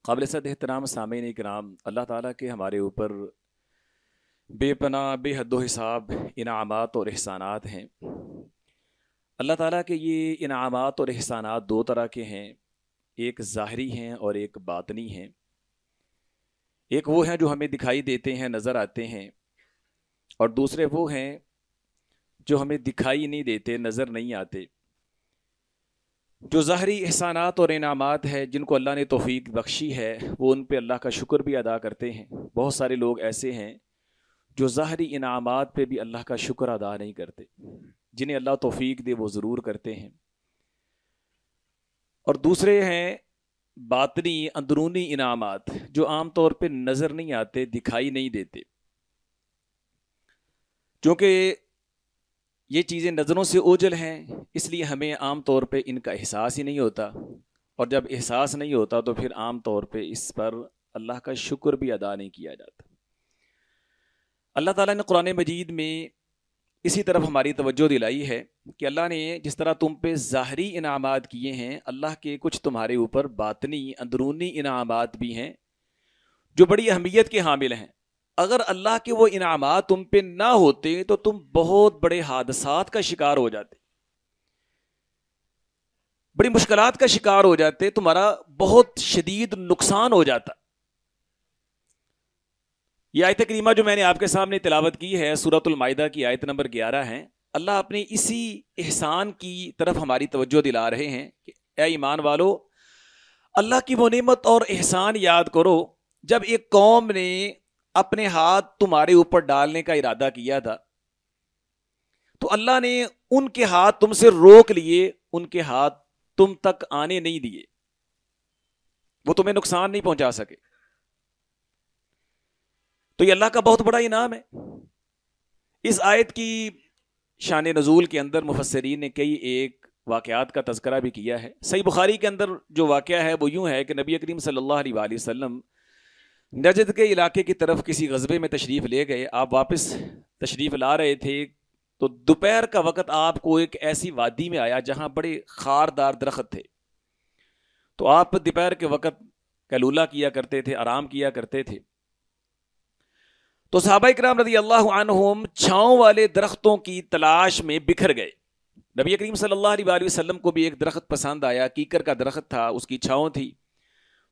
قابل صد احترام سامعین کرام، اللہ تعالیٰ کے ہمارے اوپر بے پناہ بے حد و حساب انعامات اور احسانات ہیں۔ اللہ تعالیٰ کے یہ انعامات اور احسانات دو طرح کے ہیں، ایک ظاہری ہیں اور ایک باطنی ہیں۔ ایک وہ ہیں جو ہمیں دکھائی دیتے ہیں، نظر آتے ہیں، اور دوسرے وہ ہیں جو ہمیں دکھائی نہیں دیتے، نظر نہیں آتے۔ جو ظاہری احسانات اور انعامات ہیں جن کو اللہ نے توفیق بخشی ہے، وہ ان پہ اللہ کا شکر بھی ادا کرتے ہیں۔ بہت سارے لوگ ایسے ہیں جو ظاہری انعامات پہ بھی اللہ کا شکر ادا نہیں کرتے، جنہیں اللہ توفیق دے وہ ضرور کرتے ہیں۔ اور دوسرے ہیں باطنی اندرونی انعامات جو عام طور پہ نظر نہیں آتے، دکھائی نہیں دیتے، چونکہ یہ چیزیں نظروں سے اوجھل ہیں، اس لیے ہمیں عام طور پہ ان کا احساس ہی نہیں ہوتا، اور جب احساس نہیں ہوتا تو پھر عام طور پہ اس پر اللہ کا شکر بھی ادا نہیں کیا جاتا۔ اللہ تعالیٰ نے قرآن مجید میں اسی طرف ہماری توجہ دلائی ہے کہ اللہ نے جس طرح تم پہ ظاہری انعامات کیے ہیں، اللہ کے کچھ تمہارے اوپر باطنی اندرونی انعامات بھی ہیں جو بڑی اہمیت کے حامل ہیں۔ اگر اللہ کے وہ انعامات تم پہ نہ ہوتے تو تم بہت بڑے حادثات کا شکار ہو جاتے، بڑی مشکلات کا شکار ہو جاتے، تمہارا بہت شدید نقصان ہو جاتا۔ یہ آیت کریمہ جو میں نے آپ کے سامنے تلاوت کی ہے سورۃ المائدہ کی آیت نمبر 11 ہے۔ اللہ اپنے اسی احسان کی طرف ہماری توجہ دلا رہے ہیں کہ اے ایمان والو، اللہ کی وہ نعمت اور احسان یاد کرو جب ایک قوم نے اپنے ہاتھ تمہارے اوپر ڈالنے کا ارادہ کیا تھا تو اللہ نے ان کے ہاتھ تم سے روک لیے، ان کے ہاتھ تم تک آنے نہیں دیے، وہ تمہیں نقصان نہیں پہنچا سکے۔ تو یہ اللہ کا بہت بڑا انعام ہے۔ اس آیت کی شان نزول کے اندر مفسرین نے کئی ایک واقعات کا تذکرہ بھی کیا ہے۔ صحیح بخاری کے اندر جو واقعہ ہے وہ یوں ہے کہ نبی کریم صلی اللہ علیہ وآلہ وسلم نجد کے علاقے کی طرف کسی غزوے میں تشریف لے گئے۔ آپ واپس تشریف لا رہے تھے تو دوپہر کا وقت آپ کو ایک ایسی وادی میں آیا جہاں بڑے خاردار درخت تھے، تو آپ دوپہر کے وقت قیلولہ کیا کرتے تھے، آرام کیا کرتے تھے۔ تو صحابہ کرام رضی اللہ عنہم چھاؤں والے درختوں کی تلاش میں بکھر گئے۔ نبی کریم صلی اللہ علیہ وآلہ وسلم کو بھی ایک درخت پسند آیا، کیکر کا درخت تھا، اس کی چھاؤں تھی،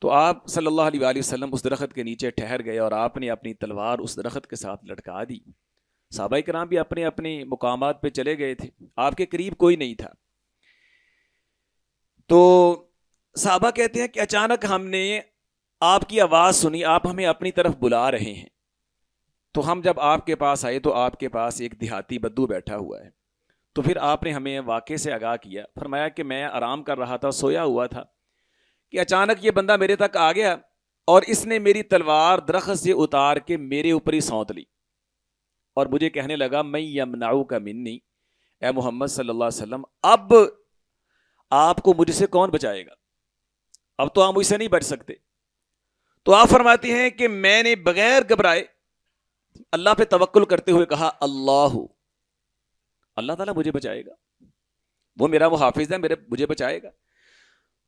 تو آپ صلی اللہ علیہ وآلہ وسلم اس درخت کے نیچے ٹھہر گئے اور آپ نے اپنی تلوار اس درخت کے ساتھ لٹکا دی۔ صحابہ کرام بھی اپنے اپنے مقامات پہ چلے گئے تھے، آپ کے قریب کوئی نہیں تھا۔ تو صحابہ کہتے ہیں کہ اچانک ہم نے آپ کی آواز سنی، آپ ہمیں اپنی طرف بلا رہے ہیں۔ تو ہم جب آپ کے پاس آئے تو آپ کے پاس ایک دیہاتی بدو بیٹھا ہوا ہے۔ تو پھر آپ نے ہمیں واقعے سے آگاہ کیا، فرمایا کہ میں آرام کر رہا تھا، سویا ہوا تھا کہ اچانک یہ بندہ میرے تک آ گیا اور اس نے میری تلوار درخت سے اتار کے میرے اوپر ہی سونت لی اور مجھے کہنے لگا میں یمنعوک منی، اے محمد صلی اللہ علیہ وسلم اب آپ کو مجھ سے کون بچائے گا، اب تو آپ مجھ سے نہیں بچ سکتے۔ تو آپ فرماتے ہیں کہ میں نے بغیر گھبرائے اللہ پہ توکل کرتے ہوئے کہا اللہ تعالیٰ مجھے بچائے گا، وہ میرا محافظ ہے، مجھے بچائے گا۔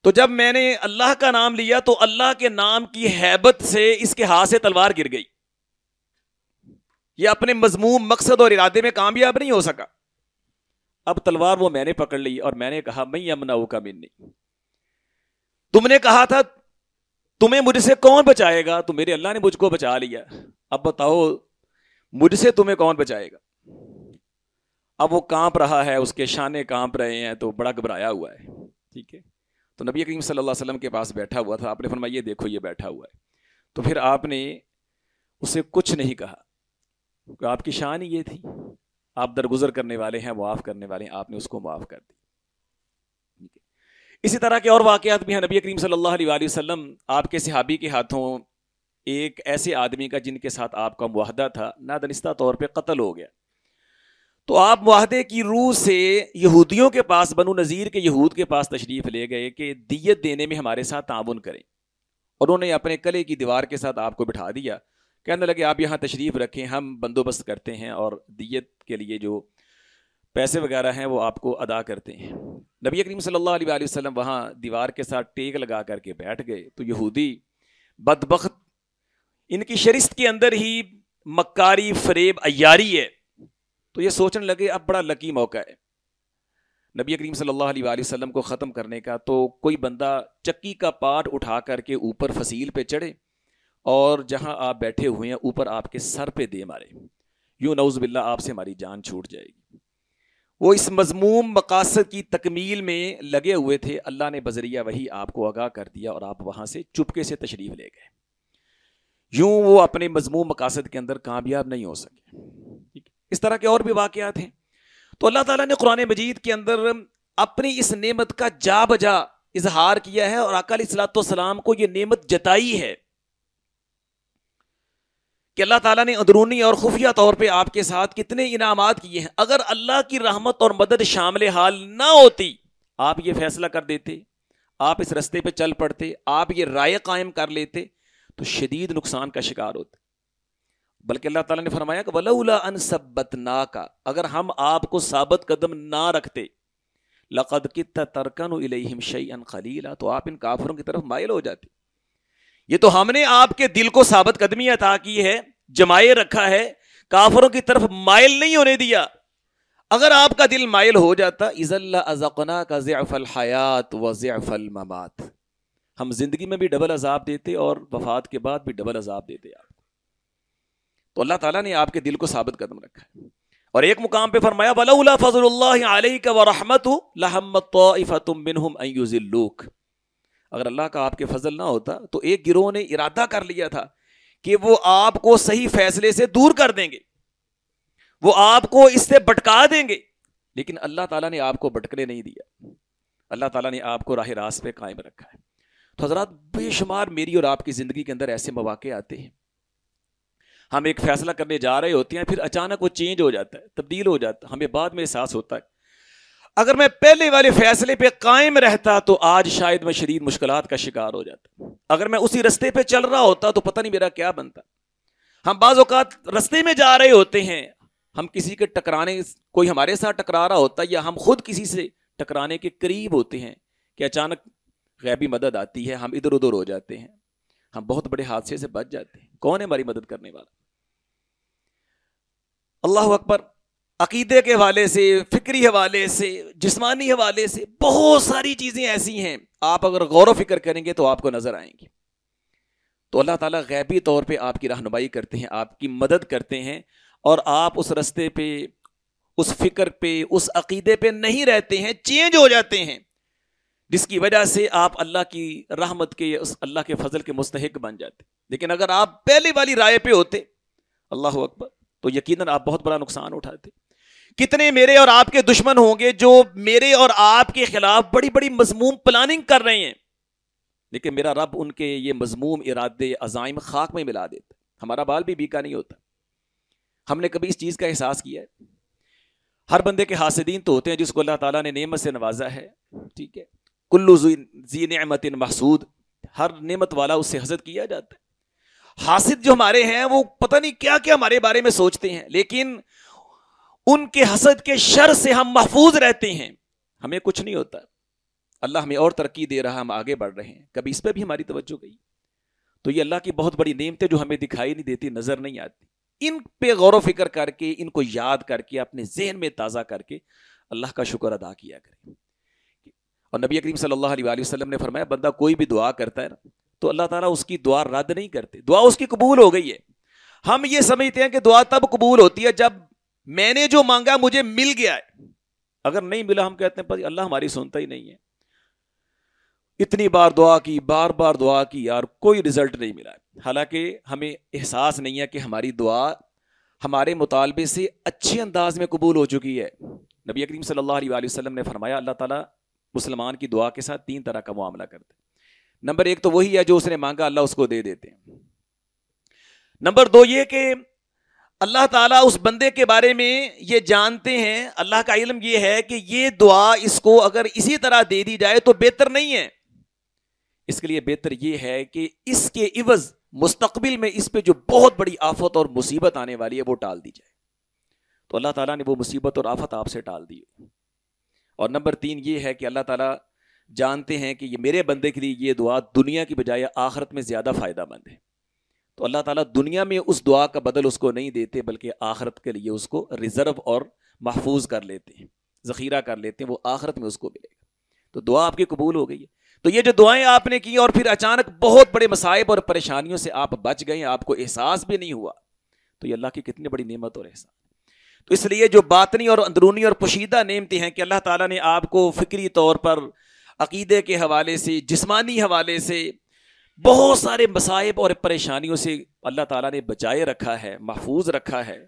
تو جب میں نے اللہ کا نام لیا تو اللہ کے نام کی ہیبت سے اس کے ہاتھ سے تلوار گر گئی، یہ اپنے مذموم مقصد اور ارادے میں کامیاب نہیں ہو سکا۔ اب تلوار وہ میں نے پکڑ لی اور میں نے کہا میں یمنعوک منی، تم نے کہا تھا تمہیں مجھ سے کون بچائے گا، تو میرے اللہ نے مجھ کو بچا لیا، اب بتاؤ مجھ سے تمہیں کون بچائے گا۔ اب وہ کانپ رہا ہے، اس کے شانے کانپ رہے ہیں، تو بڑا گھبرایا ہوا ہے، ٹھیک ہے۔ تو نبی کریم صلی اللہ علیہ وسلم کے پاس بیٹھا ہوا تھا، آپ نے فرمایا یہ دیکھو یہ بیٹھا ہوا ہے۔ تو پھر آپ نے اسے کچھ نہیں کہا کہ آپ کی شان ہی یہ تھی، آپ درگزر کرنے والے ہیں، معاف کرنے والے ہیں، آپ نے اس کو معاف کر دی۔ اسی طرح کے اور واقعات بھی ہیں۔ نبی کریم صلی اللہ علیہ وآلہ وسلم آپ کے صحابی کے ہاتھوں ایک ایسے آدمی کا جن کے ساتھ آپ کا معاہدہ تھا نادانستہ طور پہ قتل ہو گیا، تو آپ معاہدے کی روح سے یہودیوں کے پاس، بنو نذیر کے یہود کے پاس تشریف لے گئے کہ دیت دینے میں ہمارے ساتھ تعاون کریں، اور انہوں نے اپنے قلعے کی دیوار کے ساتھ آپ کو بٹھا دیا، کہنے لگے آپ یہاں تشریف رکھیں، ہم بندوبست کرتے ہیں اور دیت کے لیے جو پیسے وغیرہ ہیں وہ آپ کو ادا کرتے ہیں۔ نبی کریم صلی اللہ علیہ وآلہ وسلم وہاں دیوار کے ساتھ ٹیک لگا کر کے بیٹھ گئے، تو یہودی بدبخت ان کی شرست کے اندر ہی مکاری فریب عیاری ہے، تو یہ سوچنے لگے اب بڑا لکی موقع ہے نبی کریم صلی اللہ علیہ وآلہ وسلم کو ختم کرنے کا، تو کوئی بندہ چکی کا پاٹ اٹھا کر کے اوپر فصیل پہ چڑھے اور جہاں آپ بیٹھے ہوئے ہیں اوپر آپ کے سر پہ دے مارے، یوں نعوذ باللہ آپ سے ہماری جان چھوٹ جائے گی۔ وہ اس مذموم مقاصد کی تکمیل میں لگے ہوئے تھے، اللہ نے بذریعہ وحی آپ کو آگاہ کر دیا اور آپ وہاں سے چپکے سے تشریف لے گئے، یوں وہ اپنے مذموم مقاصد کے اندر کامیاب نہیں ہو سکے۔ اس طرح کے اور بھی واقعات ہیں۔ تو اللہ تعالیٰ نے قرآن مجید کے اندر اپنی اس نعمت کا جا بجا اظہار کیا ہے اور آقا علیہ الصلوۃ والسلام کو یہ نعمت جتائی ہے کہ اللہ تعالیٰ نے اندرونی اور خفیہ طور پہ آپ کے ساتھ کتنے انعامات کیے ہیں۔ اگر اللہ کی رحمت اور مدد شامل حال نہ ہوتی، آپ یہ فیصلہ کر دیتے، آپ اس رستے پہ چل پڑتے، آپ یہ رائے قائم کر لیتے تو شدید نقصان کا شکار ہوتے۔ بلکہ اللہ تعالیٰ نے فرمایا کہ وَلَوْلَا أَن ثَبَّتْنَاكَ، اگر ہم آپ کو ثابت قدم نہ رکھتے، لَقَدْ كِدتَّ تَرْكَنُ إِلَيْهِمْ شَيْئًا قَلِيلًا، تو آپ ان کافروں کی طرف مائل ہو جاتے۔ یہ تو ہم نے آپ کے دل کو ثابت قدمی عطا کی ہے، جمائے رکھا ہے، کافروں کی طرف مائل نہیں ہونے دیا۔ اگر آپ کا دل مائل ہو جاتا، اِذًا لَأَذَقْنَاكَ ضِعْفَ الْحَيَاةِ وَضِعْفَ الْمَمَاتِ، ہم زندگی میں بھی ڈبل عذاب دیتے اور وفات کے بعد بھی ڈبل عذاب دیتے آپ۔ تو اللہ تعالیٰ نے آپ کے دل کو ثابت قدم رکھا ہے۔ اور ایک مقام پہ فرمایا وَلَوْلَا فَضْلُ اللَّهِ عَلَيْكَ وَرَحْمَتُهُ لَهَمَّتْ طَائِفَةٌ مِّنْهُمْ أَن يُضِلُّوكَ، اگر اللہ کا آپ کے فضل نہ ہوتا تو ایک گروہ نے ارادہ کر لیا تھا کہ وہ آپ کو صحیح فیصلے سے دور کر دیں گے، وہ آپ کو اس سے بھٹکا دیں گے، لیکن اللہ تعالیٰ نے آپ کو بھٹکنے نہیں دیا، اللہ تعالیٰ نے آپ کو راہ راست پہ قائم رکھا ہے۔ تو حضرات بے شمار میری اور آپ کی زندگی کے اندر ایسے مواقع آتے ہیں، ہم ایک فیصلہ کرنے جا رہے ہوتے ہیں، پھر اچانک وہ چینج ہو جاتا ہے، تبدیل ہو جاتا ہے، ہمیں بعد میں احساس ہوتا ہے اگر میں پہلے والے فیصلے پہ قائم رہتا تو آج شاید میں شدید مشکلات کا شکار ہو جاتا، اگر میں اسی رستے پہ چل رہا ہوتا تو پتہ نہیں میرا کیا بنتا۔ ہم بعض اوقات رستے میں جا رہے ہوتے ہیں، ہم کسی کے ٹکرانے، کوئی ہمارے ساتھ ٹکرا رہا ہوتا ہے یا ہم خود کسی سے ٹکرانے کے قریب ہوتے ہیں کہ اچانک غیبی مدد آتی ہے، ہم ادھر ادھر ہو جاتے ہیں، ہم بہت بڑے حادثے سے بچ جاتے ہیں۔ کون ہے ہماری مدد کرنے والا؟ اللہ اکبر۔ عقیدے کے حوالے سے، فکری حوالے سے، جسمانی حوالے سے بہت ساری چیزیں ایسی ہیں، آپ اگر غور و فکر کریں گے تو آپ کو نظر آئیں گی۔ تو اللہ تعالیٰ غیبی طور پہ آپ کی رہنمائی کرتے ہیں، آپ کی مدد کرتے ہیں، اور آپ اس رستے پہ، اس فکر پہ، اس عقیدے پہ نہیں رہتے ہیں، چینج ہو جاتے ہیں، جس کی وجہ سے آپ اللہ کی رحمت کے، اس اللہ کے فضل کے مستحق بن جاتے۔ لیکن اگر آپ پہلے والی رائے پہ ہوتے، اللہ اکبر، تو یقیناً آپ بہت بڑا نقصان اٹھاتے۔ کتنے میرے اور آپ کے دشمن ہوں گے جو میرے اور آپ کے خلاف بڑی بڑی مذموم پلاننگ کر رہے ہیں، لیکن میرا رب ان کے یہ مذموم ارادے، عزائم خاک میں ملا دیتا، ہمارا بال بھی بیکا نہیں ہوتا۔ ہم نے کبھی اس چیز کا احساس کیا ہے؟ ہر بندے کے حاسدین تو ہوتے ہیں جس کو اللہ تعالیٰ نے نعمت سے نوازا ہے، ٹھیک ہے، کلو ذی نعمت محسود، ہر نعمت والا اس سے حسد کیا جاتا ہے۔ حاسد جو ہمارے ہیں وہ پتہ نہیں کیا کیا ہمارے بارے میں سوچتے ہیں، لیکن ان کے حسد کے شر سے ہم محفوظ رہتے ہیں، ہمیں کچھ نہیں ہوتا، اللہ ہمیں اور ترقی دے رہا، ہم آگے بڑھ رہے ہیں۔ کبھی اس پہ بھی ہماری توجہ گئی؟ تو یہ اللہ کی بہت بڑی نعمتیں جو ہمیں دکھائی نہیں دیتی، نظر نہیں آتی، ان پہ غور و فکر کر کے، ان کو یاد کر کے، اپنے ذہن میں تازہ کر کے اللہ کا شکر ادا کیا کریں۔ اور نبی کریم صلی اللہ علیہ وسلم نے فرمایا بندہ کوئی بھی دعا کرتا ہے نا تو اللہ تعالیٰ اس کی دعا رد نہیں کرتے، دعا اس کی قبول ہو گئی ہے۔ ہم یہ سمجھتے ہیں کہ دعا تب قبول ہوتی ہے جب میں نے جو مانگا مجھے مل گیا ہے، اگر نہیں ملا ہم کہتے ہیں اللہ ہماری سنتا ہی نہیں ہے، اتنی بار دعا کی، بار بار دعا کی، یار کوئی رزلٹ نہیں ملا ہے۔ حالانکہ ہمیں احساس نہیں ہے کہ ہماری دعا ہمارے مطالبے سے اچھے انداز میں قبول ہو چکی ہے۔ نبی کریم صلی اللہ علیہ وسلم نے فرمایا اللہ تعالیٰ مسلمان کی دعا کے ساتھ 3 طرح کا معاملہ کرتے ہیں۔ نمبر 1 تو وہی ہے جو اس نے مانگا اللہ اس کو دے دیتے ہیں۔ نمبر 2 یہ کہ اللہ تعالیٰ اس بندے کے بارے میں یہ جانتے ہیں، اللہ کا علم یہ ہے کہ یہ دعا اس کو اگر اسی طرح دے دی جائے تو بہتر نہیں ہے، اس کے لیے بہتر یہ ہے کہ اس کے عوض مستقبل میں اس پہ جو بہت بڑی آفت اور مصیبت آنے والی ہے وہ ٹال دی جائے۔ تو اللہ تعالیٰ نے وہ مصیبت اور آفت آپ سے ٹال دی۔ اور نمبر 3 یہ ہے کہ اللہ تعالیٰ جانتے ہیں کہ یہ میرے بندے کے لیے یہ دعا دنیا کی بجائے آخرت میں زیادہ فائدہ مند ہے، تو اللہ تعالیٰ دنیا میں اس دعا کا بدل اس کو نہیں دیتے، بلکہ آخرت کے لیے اس کو ریزرو اور محفوظ کر لیتے ہیں، ذخیرہ کر لیتے ہیں، وہ آخرت میں اس کو ملے گا۔ تو دعا آپ کی قبول ہو گئی ہے۔ تو یہ جو دعائیں آپ نے کی اور پھر اچانک بہت بڑے مصائب اور پریشانیوں سے آپ بچ گئے، آپ کو احساس بھی نہیں ہوا، تو یہ اللہ کی کتنی بڑی نعمت اور احسان۔ تو اس لیے جو باطنی اور اندرونی اور پوشیدہ نعمتیں ہیں کہ اللہ تعالیٰ نے آپ کو فکری طور پر، عقیدے کے حوالے سے، جسمانی حوالے سے بہت سارے مصائب اور پریشانیوں سے اللہ تعالیٰ نے بچائے رکھا ہے، محفوظ رکھا ہے،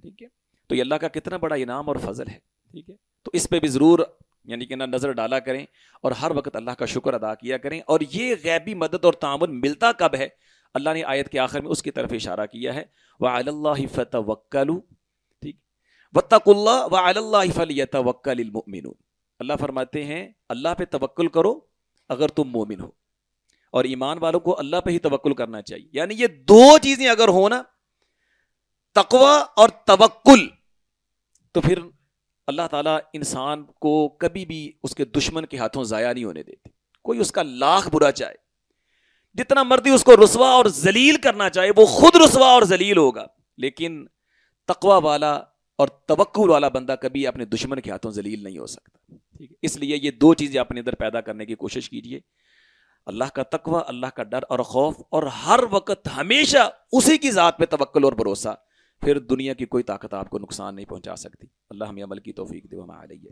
ٹھیک ہے، تو یہ اللہ کا کتنا بڑا انعام اور فضل ہے، ٹھیک ہے۔ تو اس پہ بھی ضرور یعنی کہ نظر ڈالا کریں اور ہر وقت اللہ کا شکر ادا کیا کریں۔ اور یہ غیبی مدد اور تعاون ملتا کب ہے؟ اللہ نے آیت کے آخر میں اس کی طرف اشارہ کیا ہے، وَعَلَى اللَّهِ فَتَوَكَّلُوا، ٹھیک، وَاتَّقُوا اللَّهَ وَعَلَى اللَّهِ فَلْيَتَوَكَّلِ الْمُؤْمِنُونَ۔ اللہ فرماتے ہیں اللہ پہ توکل کرو اگر تم مومن ہو، اور ایمان والوں کو اللہ پہ ہی توکل کرنا چاہیے۔ یعنی یہ دو چیزیں اگر ہو نا، تقوی اور توکل، تو پھر اللہ تعالیٰ انسان کو کبھی بھی اس کے دشمن کے ہاتھوں ضائع نہیں ہونے دیتے۔ کوئی اس کا لاکھ برا چاہے، جتنا مرضی اس کو رسوا اور ذلیل کرنا چاہے، وہ خود رسوا اور ذلیل ہوگا، لیکن تقوی والا اور توکل والا بندہ کبھی اپنے دشمن کے ہاتھوں ذلیل نہیں ہو سکتا، ٹھیک ہے۔ اس لیے یہ دو چیزیں اپنے اندر پیدا کرنے کی کوشش کیجیے، اللہ کا تقوی، اللہ کا ڈر اور خوف، اور ہر وقت ہمیشہ اسی کی ذات پہ توکل اور بھروسہ، پھر دنیا کی کوئی طاقت آپ کو نقصان نہیں پہنچا سکتی۔ اللہ ہمیں عمل کی توفیق دے، وما علیہ۔